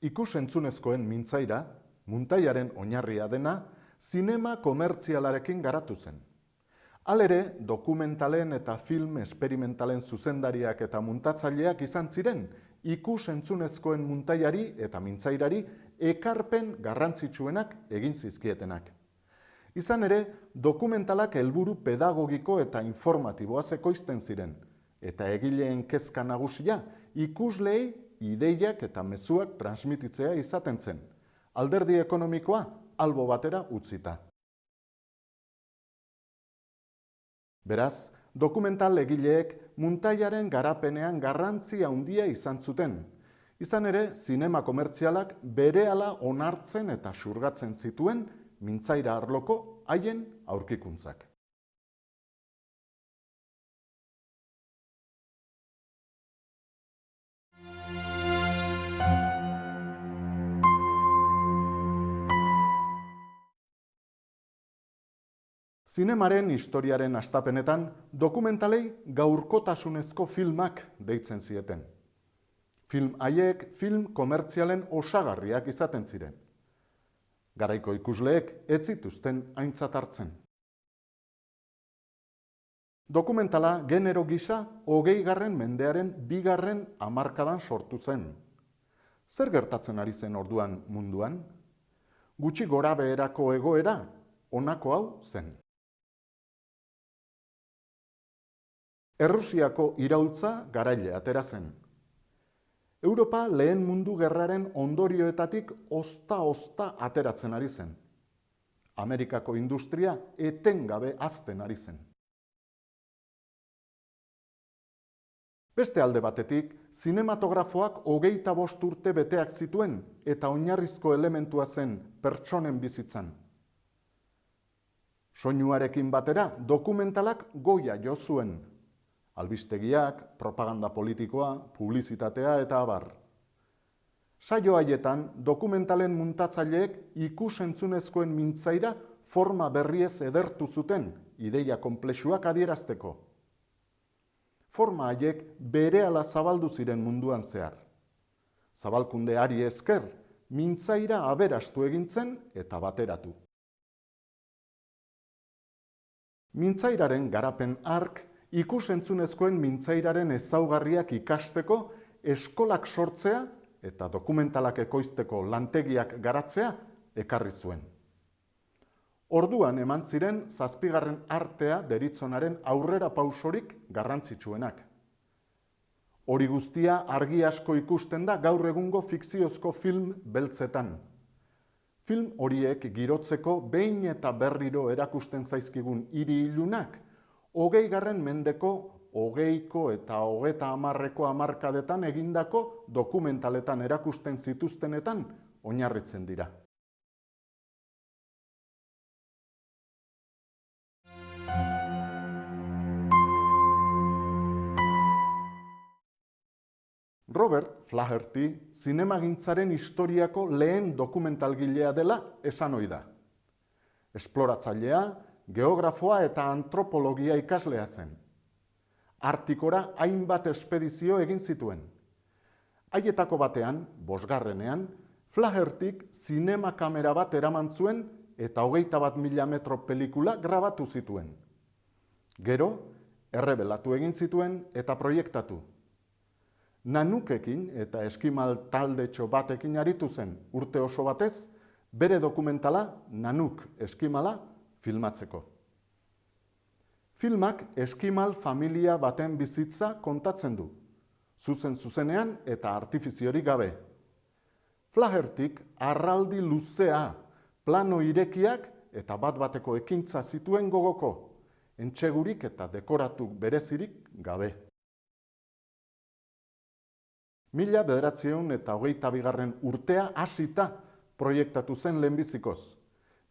Ikus-entzunezkoen mintzaira, muntaiaren oinarria dena, zinema komertzialarekin garatu zen. Halere, dokumentalen eta film esperimentalen zuzendariak eta muntatzaileak izan ziren, ikus-entzunezkoen muntaiari eta mintzairari ekarpen garrantzitsuenak egin zizkietenak. Izan ere, dokumentalak helburu pedagogiko eta informatiboa ekoizten ziren, eta egileen kezka nagusia ikusleei ideiak eta mezuak transmititzea izaten zen, alderdi ekonomikoa albo batera utzita. Beraz, dokumental egileek muntaiaren garapenean garrantzia handia izan zuten. Izan ere, zinema komertzialak berehala onartzen eta xurgatzen zituen mintzaira arloko haien aurkikuntzak. Zinemaren historiaren hastapenetan dokumentalei gaurkotasunezko filmak deitzen zieten. Film haiek film komertzialen osagarriak izaten ziren. Garaiko ikusleek ez zituzten aintzat hartzen. Dokumentala genero gisa 20. mendearen 2. hamarkadan sortu zen. Zer gertatzen ari zen orduan munduan? Gutxi gorabeherako egoera, honako hau zen. Errusiako iraultza garaile atera zen. Europa lehen mundu gerraren ondorioetatik ozta ateratzen ari zen. Amerikako industria etengabe hazten ari zen. Beste alde batetik, zinematografoak 25 urte beteak zituen eta oinarrizko elementua zen pertsonen bizitzan. Soinuarekin batera dokumentalak goia jo zuen. Albistegiak, propaganda politikoa, publizitatea eta abar. Saio haietan, dokumentalen muntatzaileek ikus-entzunezkoen mintzaira forma berriez edertu zuten, ideia konplexuak adierazteko. Forma haiek berehala zabaldu ziren munduan zehar. Zabalkundeari esker, mintzaira aberastu egintzen eta bateratu. Mintzairaren garapen hark, ikus-entzunezkoen mintzairaren ezaugarriak ikasteko eskolak sortzea eta dokumentalak ekoizteko lantegiak garatzea ekarri zuen. Orduan eman ziren 7. artea deritzonaren aurrera pausorik garrantzitsuenak. Hori guztia argi asko ikusten da gaur egungo fikziozko film beltzetan. Film horiek girotzeko behin eta berriro erakusten zaizkigun hiri ilunak, 20. mendeko 20ko eta 30ko hamarkadetan egindako dokumentaletan erakusten zituztenetan oinarritzen dira. Robert Flaherty zinemagintzaren historiako lehen dokumentalgilea dela esan ohi da. Esploratzailea, geografoa eta antropologia ikaslea zen. Artikora hainbat espedizio egin zituen. Haietako batean, 5. Flahertyk zinema kamera bat eraman zuen eta 21.000 metro pelikula grabatu zituen. Gero, errebelatu egin zituen eta proiektatu. Nanukekin eta eskimal taldetxo batekin aritu zen urte oso batez, bere dokumentala Nanuk eskimala filmatzeko. Filmak eskimal familia baten bizitza kontatzen du, zuzenean eta artifiziorik gabe. Flahertyk arraldi luzea, plano irekiak eta bat-bateko ekintza zituen gogoko, entsegurik eta dekoratu berezirik gabe. 1922. urtea hasita proiektatu zen lehenbizikoz,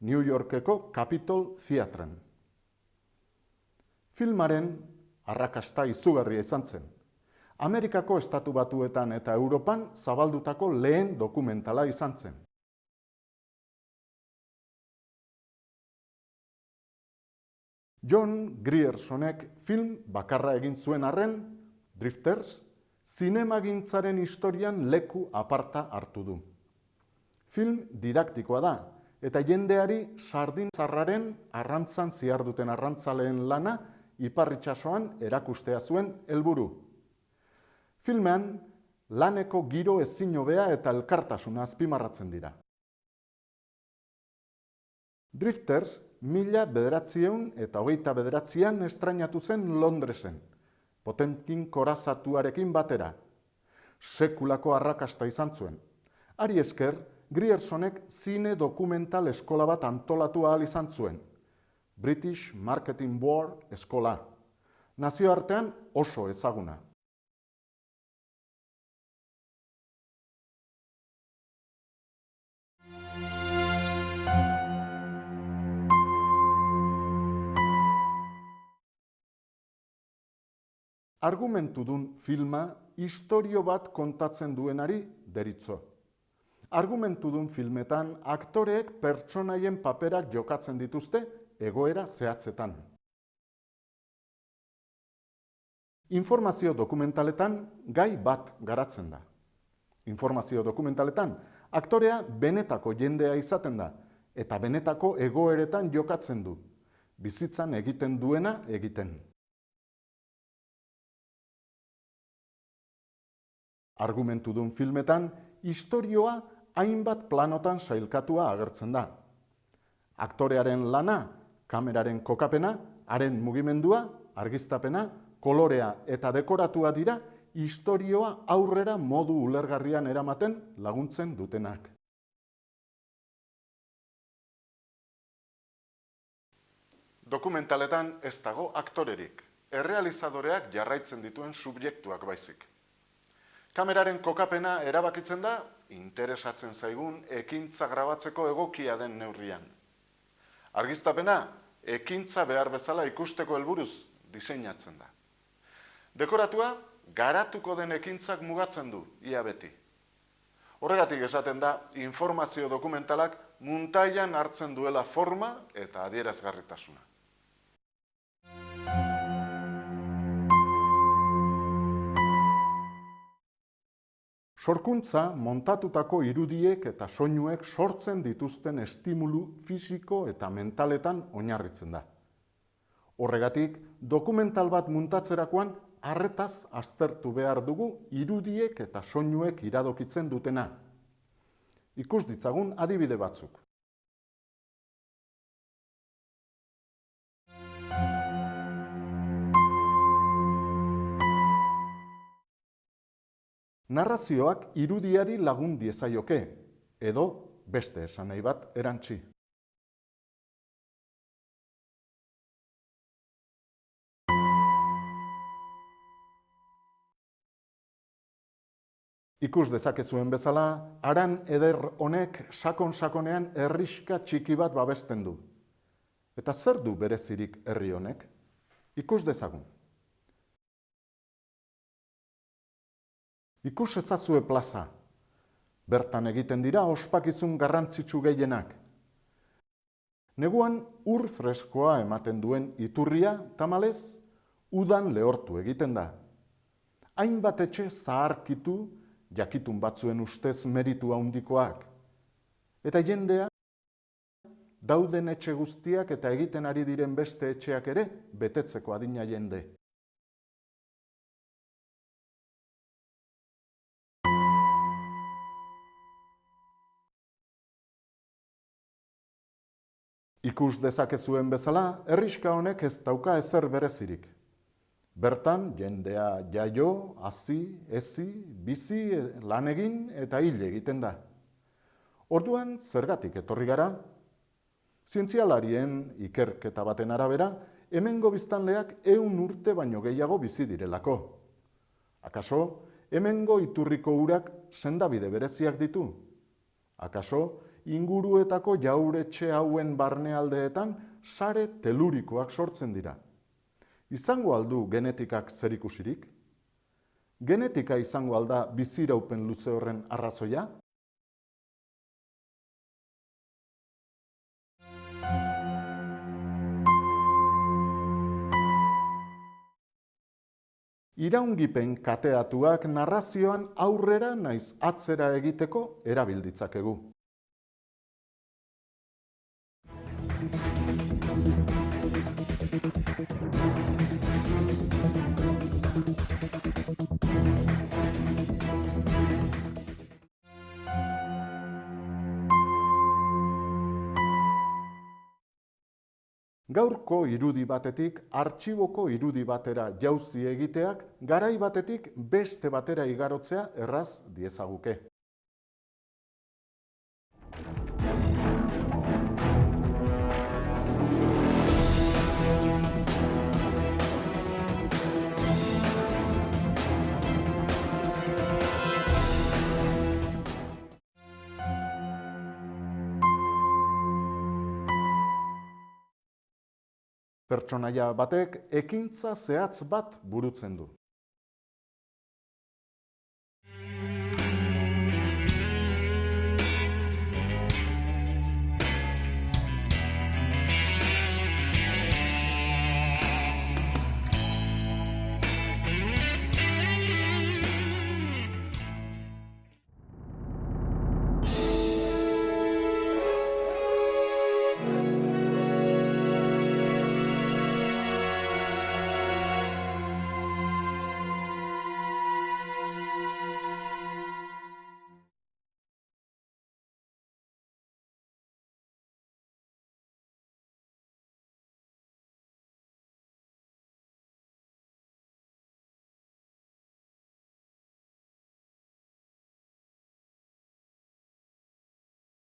New Yorkeko Capitol Theatren. Filmaren arrakasta izugarria izan zen. Amerikako Estatu Batuetan eta Europan zabaldutako lehen dokumentala izan zen. John Griersonek film bakarra egin zuen arren, Drifters, zinemagintzaren historian leku aparta hartu du. Film didaktikoa da, eta jendeari sardin zarraren arrantzan ziharduten arrantzaleen lana ipar itsasoan erakustea zuen helburu. Filmean, laneko giro ezin hobea eta elkartasuna azpimarratzen dira. Drifters 1929an estrainatu zen Londresen, Potemkin korazatuarekin batera. Sekulako arrakasta izan zuen. Hari esker, Griersonek zine dokumental eskola bat antolatu ahal izan zuen. British Marketing Board eskola. Nazioartean oso ezaguna. Argumentudun filma istorio bat kontatzen duenari deritzo. Argumentudun filmetan aktoreek pertsonaien paperak jokatzen dituzte egoera zehatzetan. Informazio dokumentaletan gai bat garatzen da. Informazio dokumentaletan aktorea benetako jendea izaten da eta benetako egoeretan jokatzen du, bizitzan egiten duena egiten. Argumentudun filmetan, istorioa hainbat planotan sailkatua agertzen da. Aktorearen lana, kameraren kokapena, haren mugimendua, argiztapena, kolorea eta dekoratua dira, istorioa aurrera modu ulergarrian eramaten laguntzen dutenak. Dokumentaletan ez dago aktorerik, errealizadoreak jarraitzen dituen subjektuak baizik. Kameraren kokapena erabakitzen da, interesatzen zaigun ekintza grabatzeko egokia den neurrian. Argiztapena, ekintza behar bezala ikusteko helburuz diseinatzen da. Dekoratua, garatuko den ekintzak mugatzen du, ia beti. Horregatik esaten da, informazio dokumentalak muntailan hartzen duela forma eta adierazgarritasuna. Sorkuntza montatutako irudiek eta soinuek sortzen dituzten estimulu fisiko eta mentaletan oinarritzen da. Horregatik, dokumental bat muntatzerakoan arretaz aztertu behar dugu irudiek eta soinuek iradokitzen dutena. Ikus ditzagun adibide batzuk. Narrazioak irudiari lagun diezaioke, edo beste esan nahi bat erantsi. Ikus dezakezuen bezala, haran eder honek sakon-sakonean herrixka txiki bat babesten du. Eta zer du berezirik herri honek? Ikus dezagun. Ikus ezazue plaza. Bertan egiten dira ospakizun garrantzitsu gehienak. Neguan ur freskoa ematen duen iturria, tamalez, udan lehortu egiten da. Hainbat etxe zaharkitu, jakitun batzuen ustez meritu handikoak. Eta jendea, dauden etxe guztiak eta egiten ari diren beste etxeak ere betetzeko adina jende. Ikus dezakezuen bezala, herrixka honek ez dauka ezer berezirik. Bertan, jendea jaio, hazi, hezi, bizi, lan egin eta hil egiten da. Orduan, zergatik etorri gara? Zientzialarien ikerketa baten arabera, hemengo biztanleak 100 urte baino gehiago bizi direlako. Akaso, hemengo iturriko urak sendabide bereziak ditu? Akaso, inguruetako jauretxe hauen barnealdeetan sare telurikoak sortzen dira. Izango aldu genetikak zerikusirik? Genetika izango alda biziraupen luze horren arrazoia? Iraungipen kateatuak narrazioan aurrera naiz atzera egiteko erabil ditzakegu. Gaurko irudi batetik artxiboko irudi batera jauzi egiteak garai batetik beste batera igarotzea erraz diezaguke. Pertsonaia batek ekintza zehatz bat burutzen du.